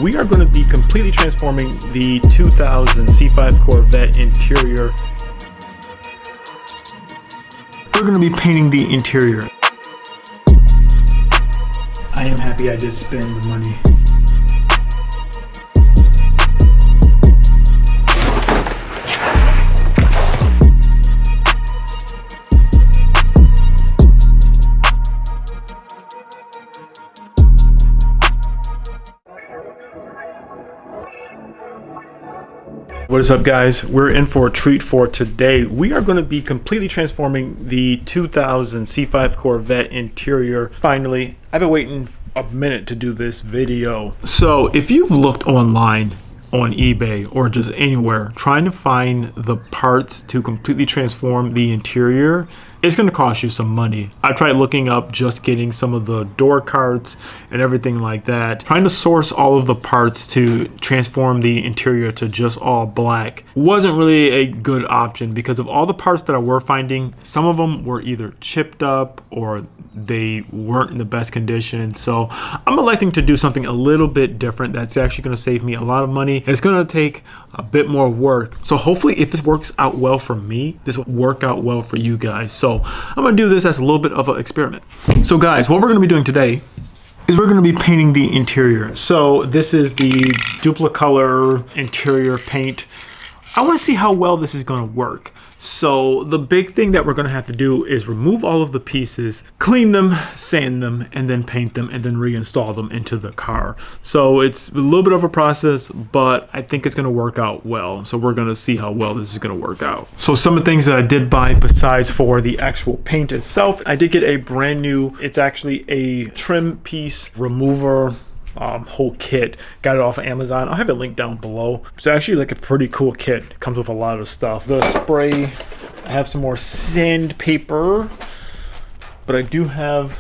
We are going to be completely transforming the 2000 C5 Corvette interior. We're going to be painting the interior. I am happy I did spend the money. What is up, guys? We're in for a treat for today. We are going to be completely transforming the 2000 C5 Corvette interior. Finally, I've been waiting a minute to do this video. So if you've looked online on eBay or just anywhere trying to find the parts to completely transform the interior, it's going to cost you some money. I tried looking up just getting some of the door cards and everything like that. Trying to source all of the parts to transform the interior to just all black wasn't really a good option because of all the parts that I were finding. Some of them were either chipped up or they weren't in the best condition. So I'm electing to do something a little bit different that's actually going to save me a lot of money. It's going to take a bit more work. So hopefully if this works out well for me, this will work out well for you guys. So I'm going to do this as a little bit of an experiment. So guys, what we're going to be doing today is we're going to be painting the interior. So this is the Duplicolor interior paint. I want to see how well this is going to work. So the big thing that we're going to have to do is remove all of the pieces, clean them, sand them, and then paint them, and then reinstall them into the car. So it's a little bit of a process, but I think it's going to work out well. So we're going to see how well this is going to work out. So some of the things that I did buy besides for the actual paint itself, I did get a brand new, it's actually a trim piece remover whole kit. Got it off of Amazon. I'll have it linked down below. It's actually like a pretty cool kit. It comes with a lot of stuff. The spray, I have some more sandpaper, but I do have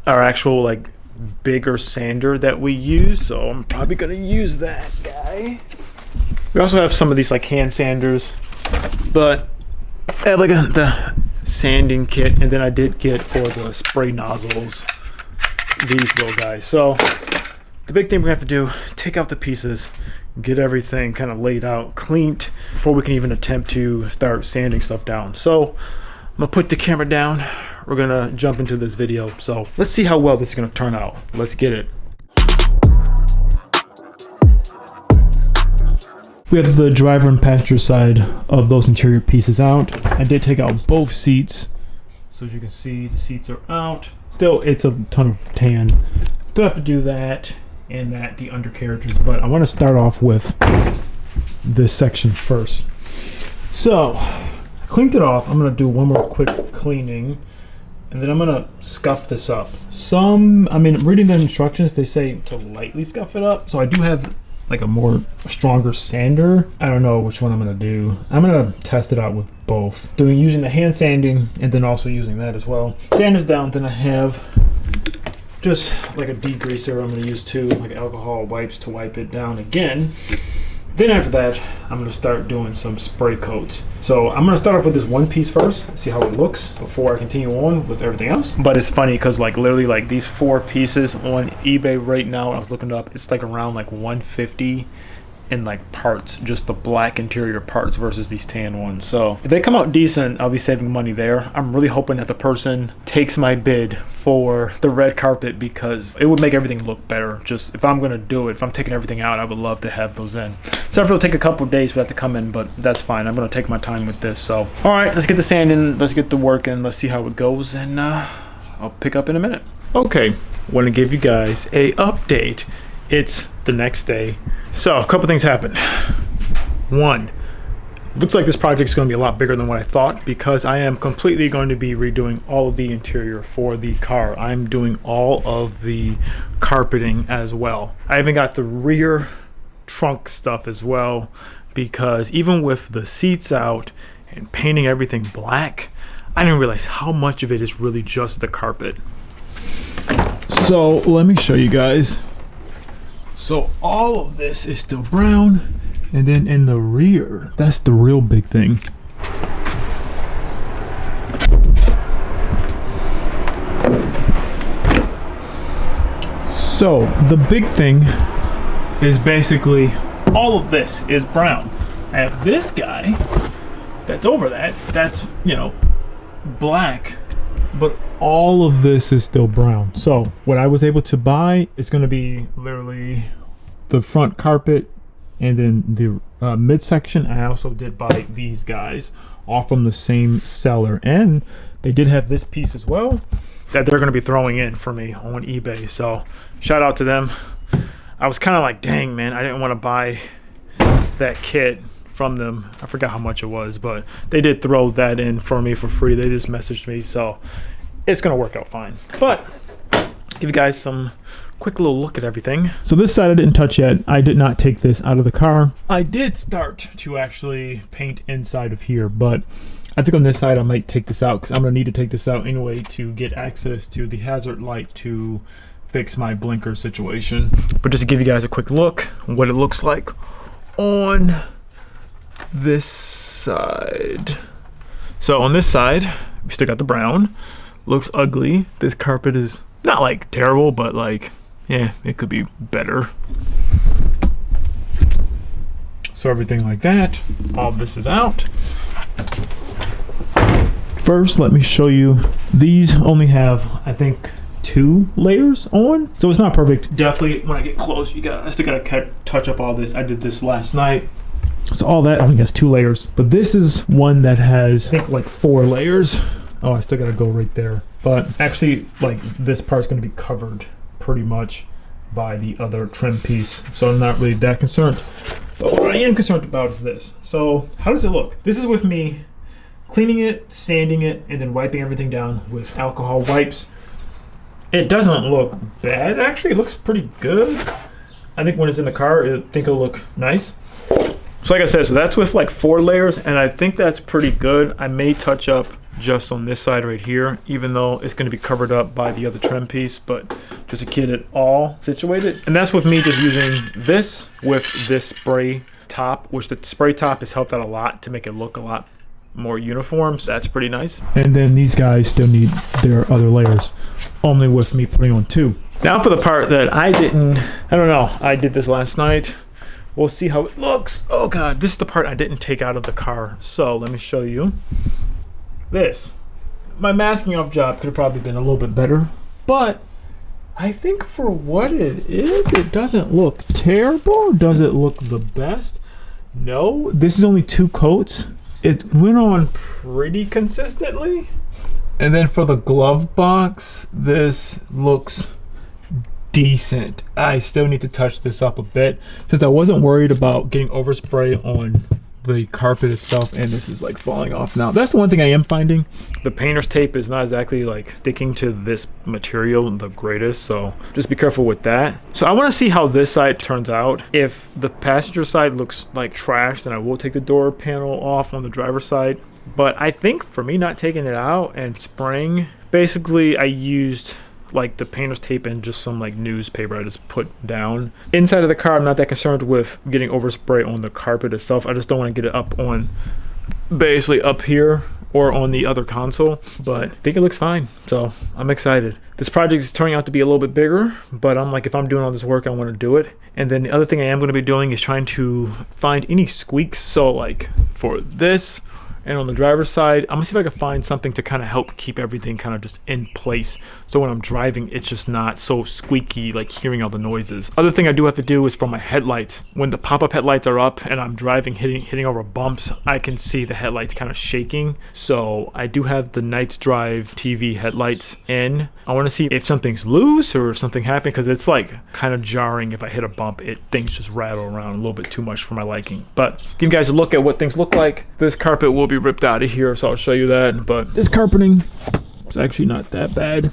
our actual like bigger sander that we use, so I'm probably gonna use that guy. We also have some of these like hand sanders, but I have like the sanding kit, and then I did get for the spray nozzles these little guys. So the big thing we have to do, take out the pieces, get everything kind of laid out, cleaned before we can even attempt to start sanding stuff down. So I'm gonna put the camera down. We're gonna jump into this video. So let's see how well this is gonna turn out. Let's get it. We have the driver and passenger side of those interior pieces out. I did take out both seats. So as you can see, the seats are out. Still, it's a ton of tan. Still have to do that and that, the undercarriages, but I want to start off with this section first. So, I cleaned it off. I'm going to do one more quick cleaning, and then I'm going to scuff this up. Reading the instructions, they say to lightly scuff it up. So I do have like a stronger sander. I don't know which one I'm going to do. I'm going to test it out with both. Using the hand sanding and then also using that as well. Sand is down, then I have just like a degreaser. I'm going to use two like alcohol wipes to wipe it down again. Then after that, I'm going to start doing some spray coats. So I'm going to start off with this one piece first, see how it looks before I continue on with everything else. But it's funny because like literally like these 4 pieces on eBay right now, I was looking up, it's like around like $150 in like parts, just the black interior parts versus these tan ones. So if they come out decent, I'll be saving money there. I'm really hoping that the person takes my bid for the red carpet because it would make everything look better. Just if I'm gonna do it, if I'm taking everything out, I would love to have those in. So it'll take a couple of days for that to come in, but that's fine. I'm gonna take my time with this. So all right, let's get the sand in, let's get the work in, let's see how it goes, and I'll pick up in a minute. Okay, want to give you guys a update. It's the next day. So a couple things happened. One, looks like this project is going to be a lot bigger than what I thought because I am completely going to be redoing all of the interior for the car. I'm doing all of the carpeting as well. I even got the rear trunk stuff as well because even with the seats out and painting everything black, I didn't realize how much of it is really just the carpet. So let me show you guys. So all of this is still brown, and then in the rear, that's the real big thing. So the big thing is basically all of this is brown. I have this guy that's over that's, you know, black, but all of this is still brown. So what I was able to buy is going to be literally the front carpet and then the midsection. I also did buy these guys all from the same seller, and they did have this piece as well that they're going to be throwing in for me on eBay. So shout out to them. I was kind of like, dang man, I didn't want to buy that kit from them. I forgot how much it was, but they did throw that in for me for free. They just messaged me, so it's gonna work out fine. But give you guys some quick little look at everything. So this side I didn't touch yet. I did not take this out of the car. I did start to actually paint inside of here, but I think on this side I might take this out because I'm gonna need to take this out anyway to get access to the hazard light to fix my blinker situation. But just to give you guys a quick look what it looks like on this side. So on this side we still got the brown. Looks ugly. This carpet is not like terrible, but like, yeah, it could be better. So everything like that, all of this is out. First, let me show you. These only have, I think, 2 layers on, so it's not perfect. Definitely when I get close, I still gotta touch up all this. I did this last night, so all that only has 2 layers, but this is one that has, I think, like 4 layers. Oh, I still gotta go right there, but actually, like, this part's gonna be covered pretty much by the other trim piece, so I'm not really that concerned. But what I am concerned about is this. So how does it look? This is with me cleaning it, sanding it, and then wiping everything down with alcohol wipes. It doesn't look bad, actually. It looks pretty good. I think when it's in the car, I think it'll look nice. So like I said, so that's with like 4 layers, and I think that's pretty good. I may touch up just on this side right here, even though it's going to be covered up by the other trim piece, but just to get it all situated. And that's with me just using this with this spray top, which the spray top has helped out a lot to make it look a lot more uniform, so that's pretty nice. And then these guys still need their other layers, only with me putting on 2. Now for the part that I don't know, I did this last night. We'll see how it looks. Oh god, this is the part I didn't take out of the car. So let me show you this. My masking off job could have probably been a little bit better, but I think for what it is, it doesn't look terrible. Does it look the best? No, this is only 2 coats. It went on pretty consistently. And then for the glove box, this looks decent. I still need to touch this up a bit since I wasn't worried about getting overspray on the carpet itself, and this is like falling off now. That's the one thing I am finding. The painter's tape is not exactly like sticking to this material the greatest, so just be careful with that. So I want to see how this side turns out. If the passenger side looks like trash, then I will take the door panel off on the driver's side. But I think for me not taking it out and spraying, basically I used like the painter's tape and just some like newspaper I just put down. Inside of the car, I'm not that concerned with getting overspray on the carpet itself. I just don't want to get it up on basically up here or on the other console, but I think it looks fine, so I'm excited. This project is turning out to be a little bit bigger, but I'm like, if I'm doing all this work, I want to do it. And then the other thing I am going to be doing is trying to find any squeaks. So like for this, and on the driver's side, I'm gonna see if I can find something to kind of help keep everything kind of just in place. So when I'm driving, it's just not so squeaky, like hearing all the noises. Other thing I do have to do is for my headlights. When the pop-up headlights are up and I'm driving, hitting over bumps, I can see the headlights kind of shaking. So I do have the Night's Drive TV headlights in. I wanna see if something's loose or if something happened, because it's like kind of jarring. If I hit a bump, things just rattle around a little bit too much for my liking. But give you guys a look at what things look like. This carpet will be ripped out of here, so I'll show you that. But this carpeting is actually not that bad.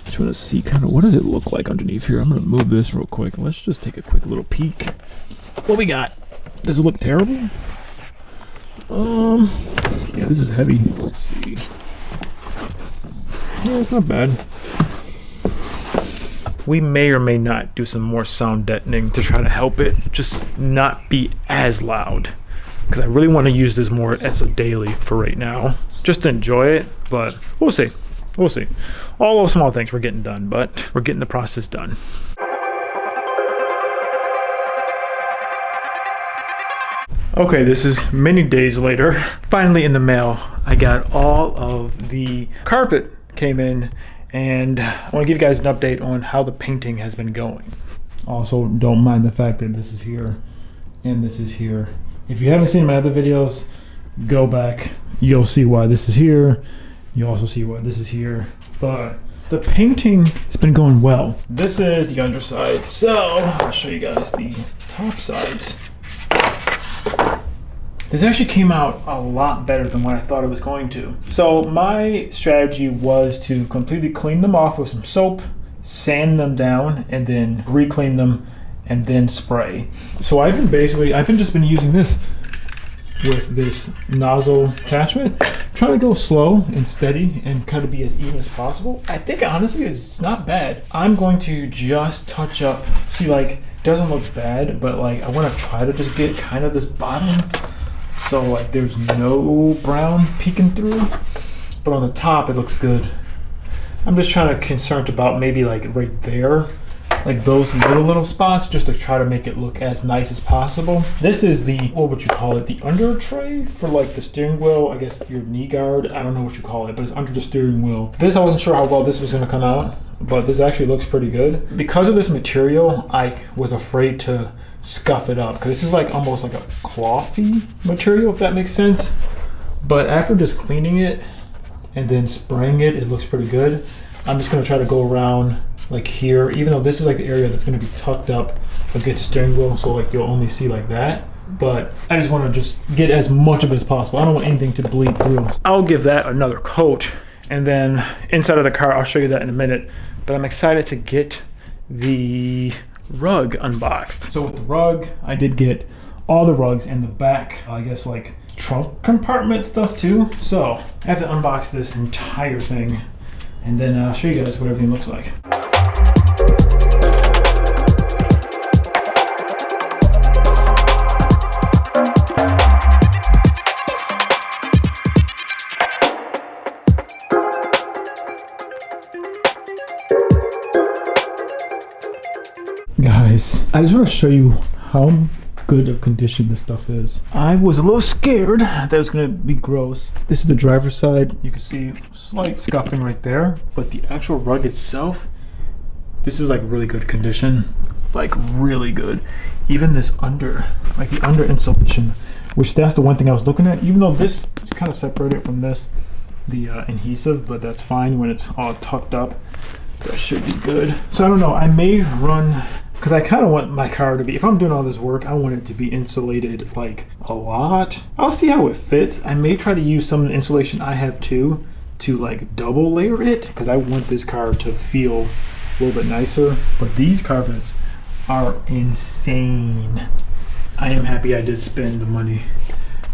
Just want to see kind of what does it look like underneath here. I'm gonna move this real quick. Let's just take a quick little peek. What we got? Does it look terrible? Yeah, this is heavy. Let's see. Yeah, it's not bad. We may or may not do some more sound deadening to try to help it just not be as loud, because I really want to use this more as a daily for right now, just to enjoy it. But we'll see. We'll see. All those small things we're getting done, but we're getting the process done. Okay, this is many days later. Finally in the mail, I got all of the carpet came in, and I want to give you guys an update on how the painting has been going. Also, don't mind the fact that this is here and this is here. If you haven't seen my other videos, go back. You'll see why this is here. You'll also see why this is here. But the painting has been going well. This is the underside. So I'll show you guys the top sides. This actually came out a lot better than what I thought it was going to. So my strategy was to completely clean them off with some soap, sand them down, and then re-clean them, and then spray. So I've been just using this with this nozzle attachment, trying to go slow and steady and kind of be as even as possible. I think honestly it's not bad. I'm going to just touch up. See, like, doesn't look bad, but like I want to try to just get kind of this bottom, so like there's no brown peeking through, but on the top it looks good. I'm just trying to concerned about maybe like right there, like those little spots, just to try to make it look as nice as possible. This is the, what would you call it, the under tray for like the steering wheel, I guess your knee guard, I don't know what you call it, but it's under the steering wheel. This, I wasn't sure how well this was going to come out, but this actually looks pretty good. Because of this material, I was afraid to scuff it up, because this is like almost like a clothy material, if that makes sense. But after just cleaning it and then spraying it, it looks pretty good. I'm just going to try to go around like here, even though this is like the area that's going to be tucked up against the steering wheel, so like you'll only see like that. But I just want to just get as much of it as possible. I don't want anything to bleed through. I'll give that another coat, and then inside of the car, I'll show you that in a minute. But I'm excited to get the rug unboxed. So with the rug, I did get all the rugs and the back, I guess like trunk compartment stuff too. So I have to unbox this entire thing, and then I'll show you guys what everything looks like. Guys, I just want to show you how good of condition this stuff is. I was a little scared that it was going to be gross. This is the driver's side. You can see slight scuffing right there, but the actual rug itself, this is like really good condition, like really good. Even this under, like the under insulation, which that's the one thing I was looking at, even though this is kind of separated from this, the adhesive, but that's fine when it's all tucked up. That should be good. So I don't know, I may run, because I kind of want my car to be, if I'm doing all this work, I want it to be insulated like a lot. I'll see how it fits. I may try to use some of the insulation I have too, to like double layer it, because I want this car to feel a little bit nicer. But these carpets are insane. I am happy I did spend the money,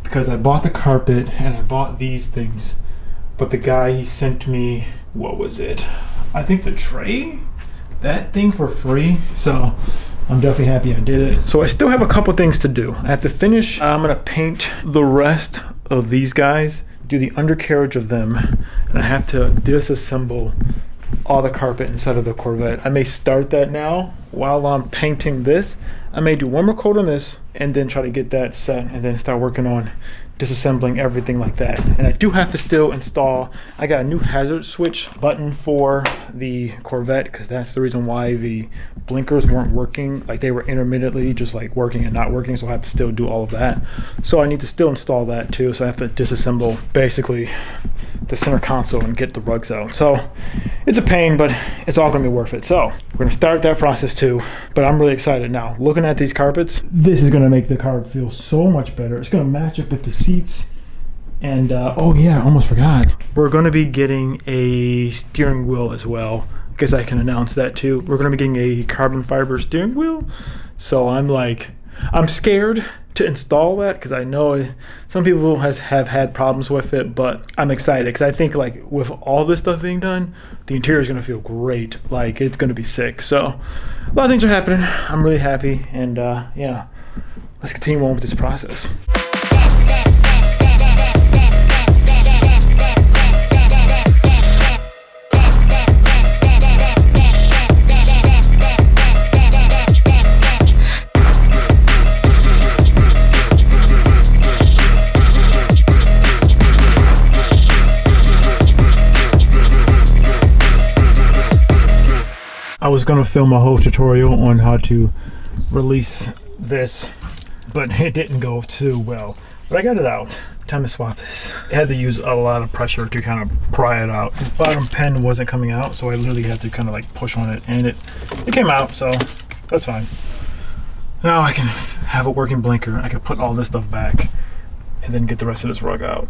because I bought the carpet and I bought these things. But the guy, he sent me, what was it? I think the tray, that thing for free. So I'm definitely happy I did it. So I still have a couple things to do. I have to finish, I'm gonna paint the rest of these guys, do the undercarriage of them, and I have to disassemble all the carpet inside of the Corvette. I may start that now while I'm painting this. I may do one more coat on this and then try to get that set, and then start working on disassembling everything like that. And I do have to still install, I got a new hazard switch button for the Corvette, because that's the reason why the blinkers weren't working. Like they were intermittently just like working and not working, so I have to still do all of that. So I need to still install that too. So I have to disassemble basically the center console and get the rugs out. So it's a pain, but it's all gonna be worth it. So we're gonna start that process too, but I'm really excited now. Looking at these carpets, this is gonna make the car feel so much better. It's gonna match up with the seats. And oh yeah, I almost forgot. We're gonna be getting a steering wheel as well. I guess I can announce that too. We're gonna be getting a carbon fiber steering wheel. So I'm scared to install that, because I know some people have had problems with it, but I'm excited because I think like with all this stuff being done, the interior is going to feel great. Like it's going to be sick. So a lot of things are happening. I'm really happy, and yeah, let's continue on with this process. I was gonna film a whole tutorial on how to release this, but it didn't go too well. But I got it out. Time to swap this. I had to use a lot of pressure to kind of pry it out. This bottom pen wasn't coming out, so I literally had to kind of like push on it, and it came out, so that's fine. Now I can have a working blinker. I can put all this stuff back and then get the rest of this rug out.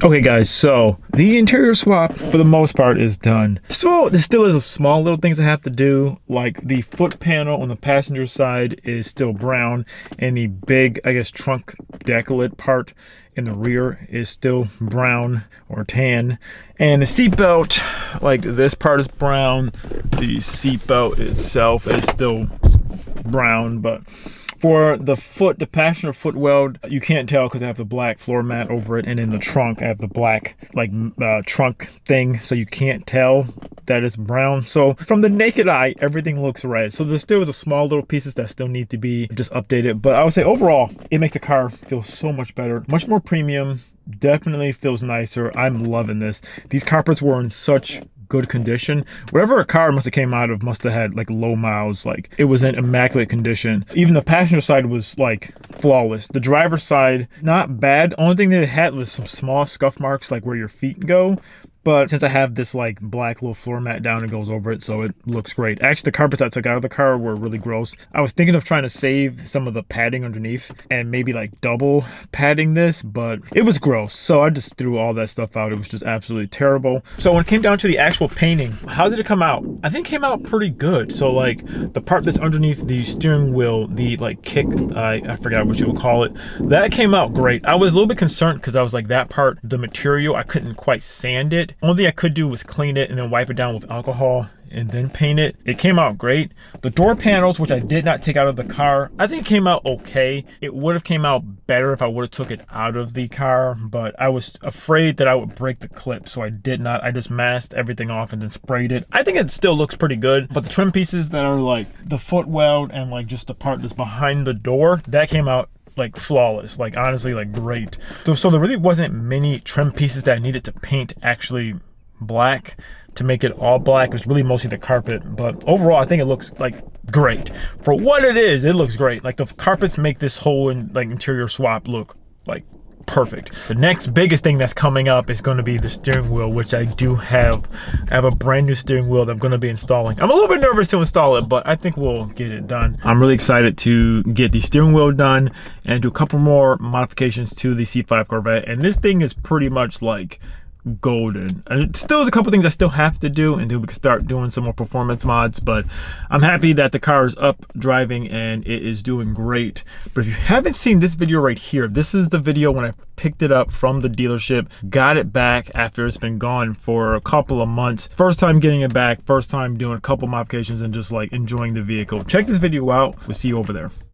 Okay guys, so the interior swap for the most part is done. So there still is a small little things I have to do, like the foot panel on the passenger side is still brown, and the big, I guess, trunk decollete part in the rear is still brown or tan. And the seatbelt, like this part is brown. The seatbelt itself is still brown, but for the foot, the passenger foot weld, you can't tell because I have the black floor mat over it, and in the trunk I have the black like trunk thing, so you can't tell that it's brown. So from the naked eye, everything looks red. So there still is a small little pieces that still need to be just updated, but I would say overall it makes the car feel so much better, much more premium. Definitely feels nicer. I'm loving this. These carpets were in such good condition. Whatever a car must have came out of must have had like low miles. Like it was in immaculate condition. Even the passenger side was like flawless. The driver's side, not bad. Only thing that it had was some small scuff marks like where your feet go. But since I have this like black little floor mat down, it goes over it, so it looks great. Actually, the carpets I took out of the car were really gross. I was thinking of trying to save some of the padding underneath and maybe like double padding this, but it was gross. So I just threw all that stuff out. It was just absolutely terrible. So when it came down to the actual painting, how did it come out? I think it came out pretty good. So like the part that's underneath the steering wheel, the like kick, I forgot what you would call it, that came out great. I was a little bit concerned because I was like, that part, the material, I couldn't quite sand it. Only thing I could do was clean it and then wipe it down with alcohol and then paint it. It came out great. The door panels, which I did not take out of the car, I think it came out okay. It would have came out better if I would have took it out of the car, but I was afraid that I would break the clip, so I did not. I just masked everything off and then sprayed it. I think it still looks pretty good, but the trim pieces that are like the foot weld and like just the part that's behind the door, that came out like flawless, like honestly, like great. So there really wasn't many trim pieces that I needed to paint actually black to make it all black. It was really mostly the carpet, but overall I think it looks like great for what it is. It looks great. Like the carpets make this whole like interior swap look like perfect. The next biggest thing that's coming up is going to be the steering wheel, which I do have. I have a brand new steering wheel that I'm going to be installing. I'm a little bit nervous to install it, but I think we'll get it done. I'm really excited to get the steering wheel done and do a couple more modifications to the C5 Corvette, and this thing is pretty much like golden. And it still is a couple things I still have to do, and then we can start doing some more performance mods, but I'm happy that the car is up driving and it is doing great. But if you haven't seen this video right here, this is the video when I picked it up from the dealership, got it back after it's been gone for a couple of months. First time getting it back, first time doing a couple modifications and just like enjoying the vehicle. Check this video out. We'll see you over there.